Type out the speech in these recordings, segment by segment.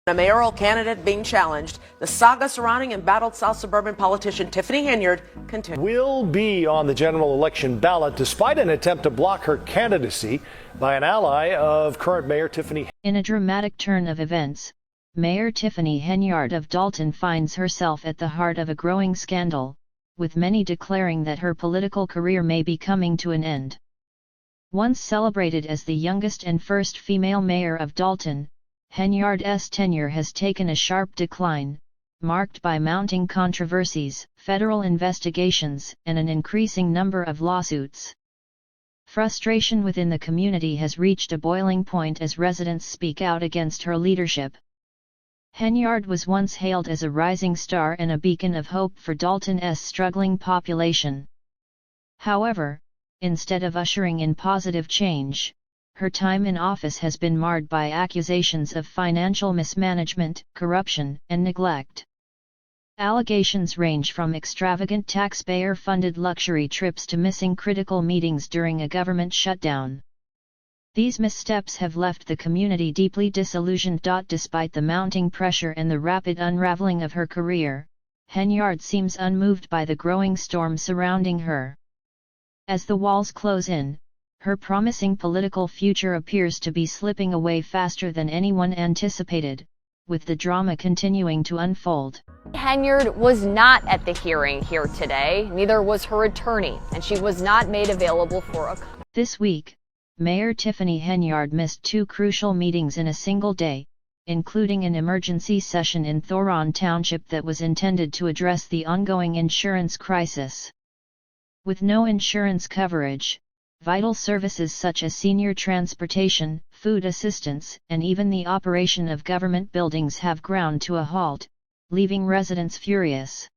A mayoral candidate being challenged. The saga surrounding embattled South Suburban politician Tiffany Henyard continues. Will be on the general election ballot despite an attempt to block her candidacy by an ally of current Mayor Tiffany. In a dramatic turn of events, Mayor Tiffany Henyard of Dalton finds herself at the heart of a growing scandal, with many declaring that her political career may be coming to an end. Once celebrated as the youngest and first female mayor of Dalton, Henyard's tenure has taken a sharp decline, marked by mounting controversies, federal investigations, and an increasing number of lawsuits. Frustration within the community has reached a boiling point as residents speak out against her leadership. Henyard was once hailed as a rising star and a beacon of hope for Dalton's struggling population. However, instead of ushering in positive change, her time in office has been marred by accusations of financial mismanagement, corruption, and neglect. Allegations range from extravagant taxpayer-funded luxury trips to missing critical meetings during a government shutdown. These missteps have left the community deeply disillusioned. Despite the mounting pressure and the rapid unraveling of her career, Henyard seems unmoved by the growing storm surrounding her. As the walls close in, her promising political future appears to be slipping away faster than anyone anticipated, with the drama continuing to unfold. Henyard was not at the hearing here today, neither was her attorney, and she was not made available for a... This week, Mayor Tiffany Henyard missed two crucial meetings in a single day, including an emergency session in Thoron Township that was intended to address the ongoing insurance crisis. With no insurance coverage, vital services such as senior transportation, food assistance, and even the operation of government buildings have ground to a halt, leaving residents furious.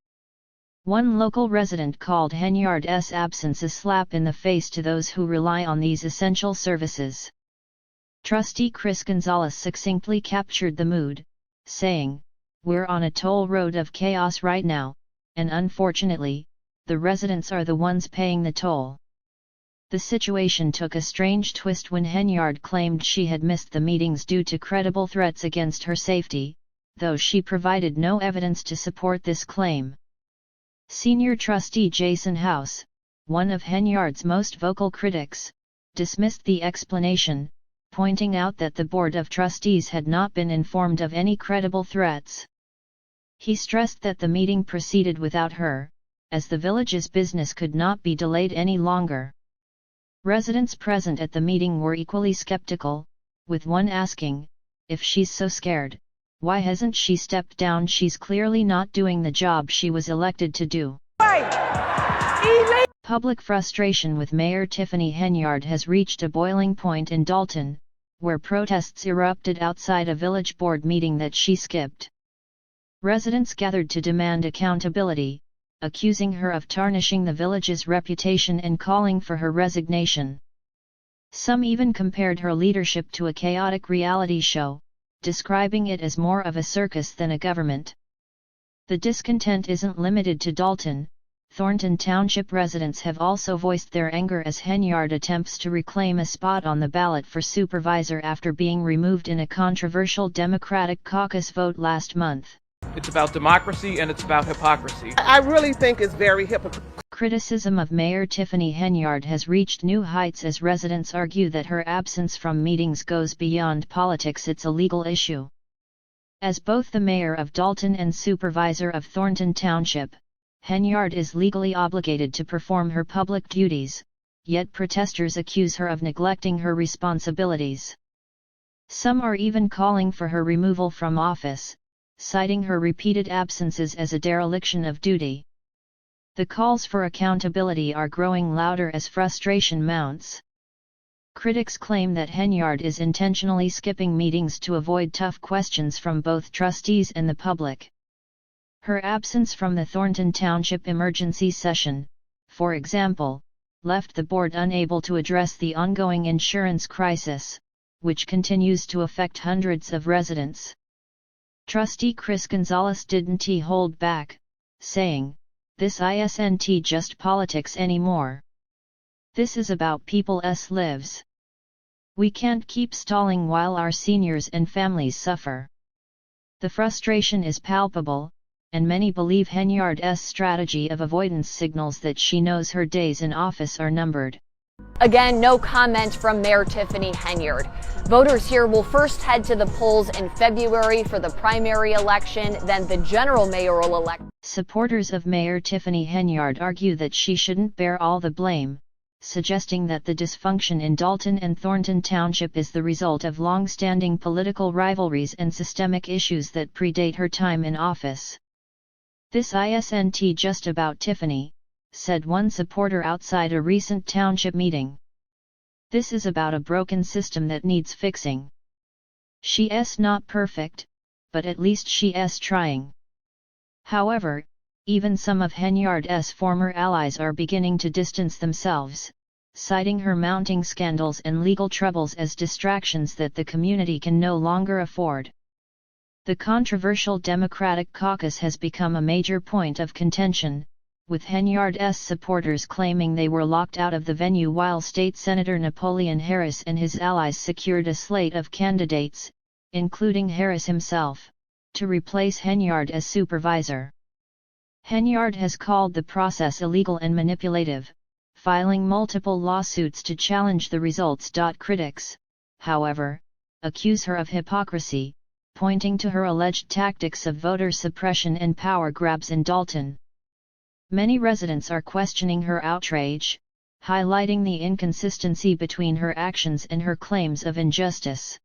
One local resident called Henyard's absence a slap in the face to those who rely on these essential services. Trustee Chris Gonzalez succinctly captured the mood, saying, "We're on a toll road of chaos right now, and unfortunately, the residents are the ones paying the toll." The situation took a strange twist when Henyard claimed she had missed the meetings due to credible threats against her safety, though she provided no evidence to support this claim. Senior trustee Jason House, one of Henyard's most vocal critics, dismissed the explanation, pointing out that the Board of Trustees had not been informed of any credible threats. He stressed that the meeting proceeded without her, as the village's business could not be delayed any longer. Residents present at the meeting were equally skeptical, with one asking, "If she's so scared, why hasn't she stepped down? She's clearly not doing the job she was elected to do." Public frustration with Mayor Tiffany Henyard has reached a boiling point in Dalton, where protests erupted outside a village board meeting that she skipped. Residents gathered to demand accountability, accusing her of tarnishing the village's reputation and calling for her resignation. Some even compared her leadership to a chaotic reality show, describing it as more of a circus than a government. The discontent isn't limited to Dalton. Thornton Township residents have also voiced their anger as Henyard attempts to reclaim a spot on the ballot for supervisor after being removed in a controversial Democratic caucus vote last month. It's about democracy and it's about hypocrisy. I really think it's very hypocritical. Criticism of Mayor Tiffany Henyard has reached new heights as residents argue that her absence from meetings goes beyond politics. It's a legal issue. As both the mayor of Dalton and supervisor of Thornton Township, Henyard is legally obligated to perform her public duties, yet protesters accuse her of neglecting her responsibilities. Some are even calling for her removal from office, citing her repeated absences as a dereliction of duty. The calls for accountability are growing louder as frustration mounts. Critics claim that Henyard is intentionally skipping meetings to avoid tough questions from both trustees and the public. Her absence from the Thornton Township emergency session, for example, left the board unable to address the ongoing insurance crisis, which continues to affect hundreds of residents. Trustee Chris Gonzalez didn't hold back, saying, "This isn't just politics anymore. This is about people's lives. We can't keep stalling while our seniors and families suffer." The frustration is palpable, and many believe Henyard's strategy of avoidance signals that she knows her days in office are numbered. Again, no comment from Mayor Tiffany Henyard. Voters here will first head to the polls in February for the primary election, then the general mayoral election. Supporters of Mayor Tiffany Henyard argue that she shouldn't bear all the blame, suggesting that the dysfunction in Dalton and Thornton Township is the result of long-standing political rivalries and systemic issues that predate her time in office. "This isn't just about Tiffany," said one supporter outside a recent township meeting. "This is about a broken system that needs fixing. She's not perfect, but at least she's trying." However, even some of Henyard's former allies are beginning to distance themselves, citing her mounting scandals and legal troubles as distractions that the community can no longer afford. The controversial Democratic caucus has become a major point of contention, with Henyard's supporters claiming they were locked out of the venue while State Senator Napoleon Harris and his allies secured a slate of candidates, including Harris himself, to replace Henyard as supervisor. Henyard has called the process illegal and manipulative, filing multiple lawsuits to challenge the results. Critics, however, accuse her of hypocrisy, pointing to her alleged tactics of voter suppression and power grabs in Dalton. Many residents are questioning her outrage, highlighting the inconsistency between her actions and her claims of injustice.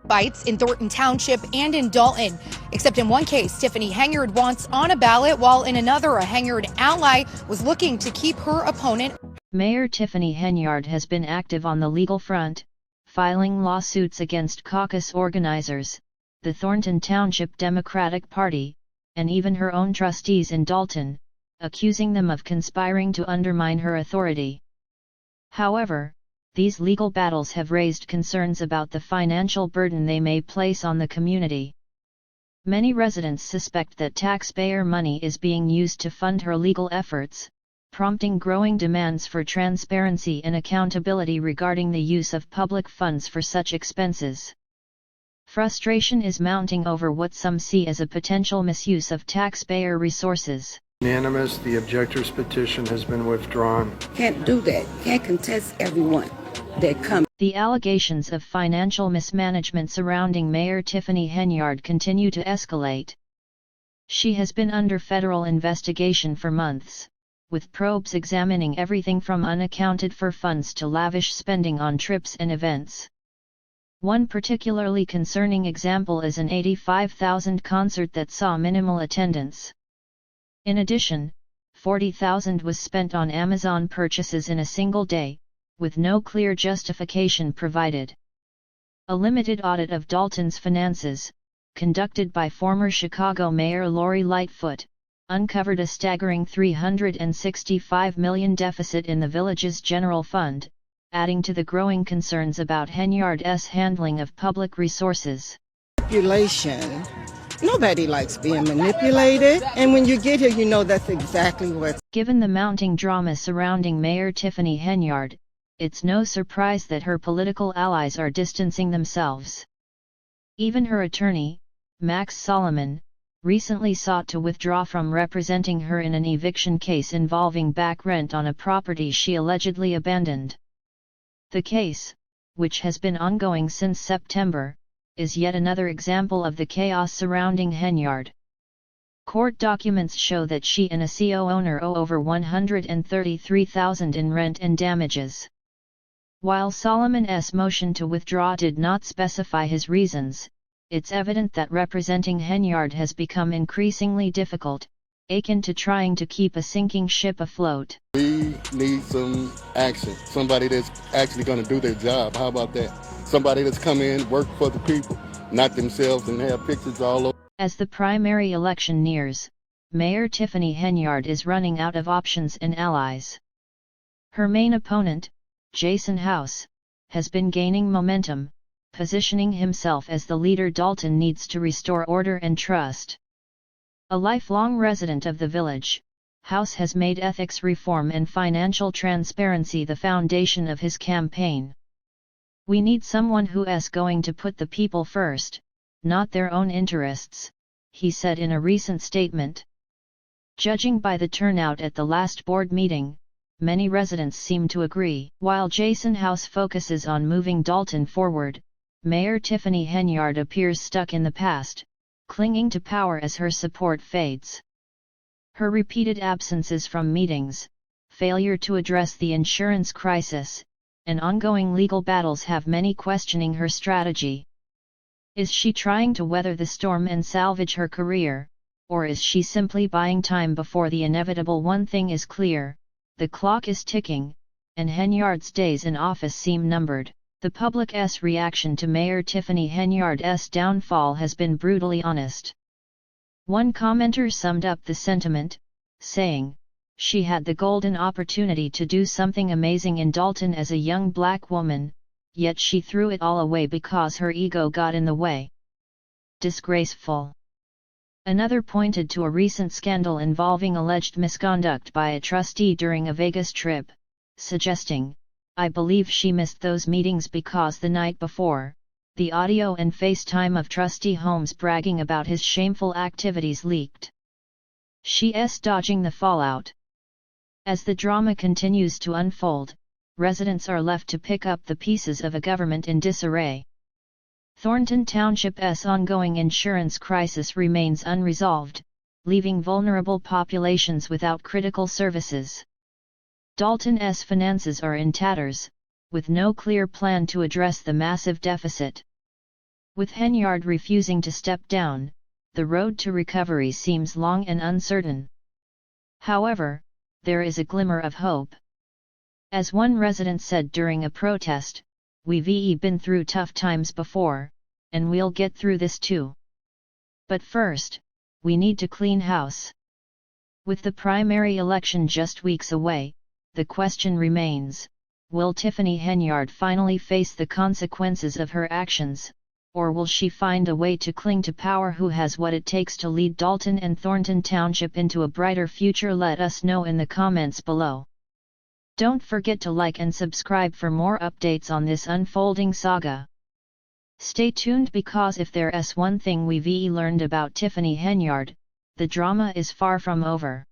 Fights in Thornton Township and in Dalton, except in one case, Tiffany Henyard wants on a ballot, while in another, a Henyard ally was looking to keep her opponent. Mayor Tiffany Henyard has been active on the legal front, filing lawsuits against caucus organizers, the Thornton Township Democratic Party, and even her own trustees in Dalton, accusing them of conspiring to undermine her authority. However, these legal battles have raised concerns about the financial burden they may place on the community. Many residents suspect that taxpayer money is being used to fund her legal efforts, prompting growing demands for transparency and accountability regarding the use of public funds for such expenses. Frustration is mounting over what some see as a potential misuse of taxpayer resources. Unanimous, the objector's petition has been withdrawn. Can't do that. Can't contest everyone that comes. The allegations of financial mismanagement surrounding Mayor Tiffany Henyard continue to escalate. She has been under federal investigation for months, with probes examining everything from unaccounted for funds to lavish spending on trips and events. One particularly concerning example is an $85,000 concert that saw minimal attendance. In addition, $40,000 was spent on Amazon purchases in a single day, with no clear justification provided. A limited audit of Dalton's finances, conducted by former Chicago Mayor Lori Lightfoot, uncovered a staggering $365 million deficit in the village's general fund, adding to the growing concerns about Henyard's handling of public resources. Manipulation. Nobody likes being manipulated, and when you get here, you know that's exactly what's. Given the mounting drama surrounding Mayor Tiffany Henyard, it's no surprise that her political allies are distancing themselves. Even her attorney, Max Solomon, recently sought to withdraw from representing her in an eviction case involving back rent on a property she allegedly abandoned. The case, which has been ongoing since September, is yet another example of the chaos surrounding Henyard. Court documents show that she and a CO owner owe over $133,000 in rent and damages. While Solomon's motion to withdraw did not specify his reasons, it's evident that representing Henyard has become increasingly difficult, akin to trying to keep a sinking ship afloat. We need some action. Somebody that's actually going to do their job. How about that? Somebody that's come in, work for the people, not themselves, and have pictures all over. As the primary election nears, Mayor Tiffany Henyard is running out of options and allies. Her main opponent, Jason House, has been gaining momentum, positioning himself as the leader Dalton needs to restore order and trust. A lifelong resident of the village, House has made ethics reform and financial transparency the foundation of his campaign. "We need someone who's going to put the people first, not their own interests," he said in a recent statement. Judging by the turnout at the last board meeting, many residents seem to agree. While Jason House focuses on moving Dalton forward, Mayor Tiffany Henyard appears stuck in the past, clinging to power as her support fades. Her repeated absences from meetings, failure to address the insurance crisis, and ongoing legal battles have many questioning her strategy. Is she trying to weather the storm and salvage her career, or is she simply buying time before the inevitable? One thing is clear: the clock is ticking, and Henyard's days in office seem numbered. The public's reaction to Mayor Tiffany Henyard's downfall has been brutally honest. One commenter summed up the sentiment, saying, "She had the golden opportunity to do something amazing in Dalton as a young black woman, yet she threw it all away because her ego got in the way. Disgraceful." Another pointed to a recent scandal involving alleged misconduct by a trustee during a Vegas trip, suggesting, "I believe she missed those meetings because the night before, the audio and FaceTime of Trustee Holmes bragging about his shameful activities leaked." She's dodging the fallout. As the drama continues to unfold, residents are left to pick up the pieces of a government in disarray. Thornton Township's ongoing insurance crisis remains unresolved, leaving vulnerable populations without critical services. Dalton's finances are in tatters, with no clear plan to address the massive deficit. With Henyard refusing to step down, the road to recovery seems long and uncertain. However, there is a glimmer of hope. As one resident said during a protest, "We've been through tough times before, and we'll get through this too. But first, we need to clean house." With the primary election just weeks away, the question remains: will Tiffany Henyard finally face the consequences of her actions, or will she find a way to cling to power? Who has what it takes to lead Dalton and Thornton Township into a brighter future? Let us know in the comments below. Don't forget to like and subscribe for more updates on this unfolding saga. Stay tuned, because if there's one thing we've learned about Tiffany Henyard, the drama is far from over.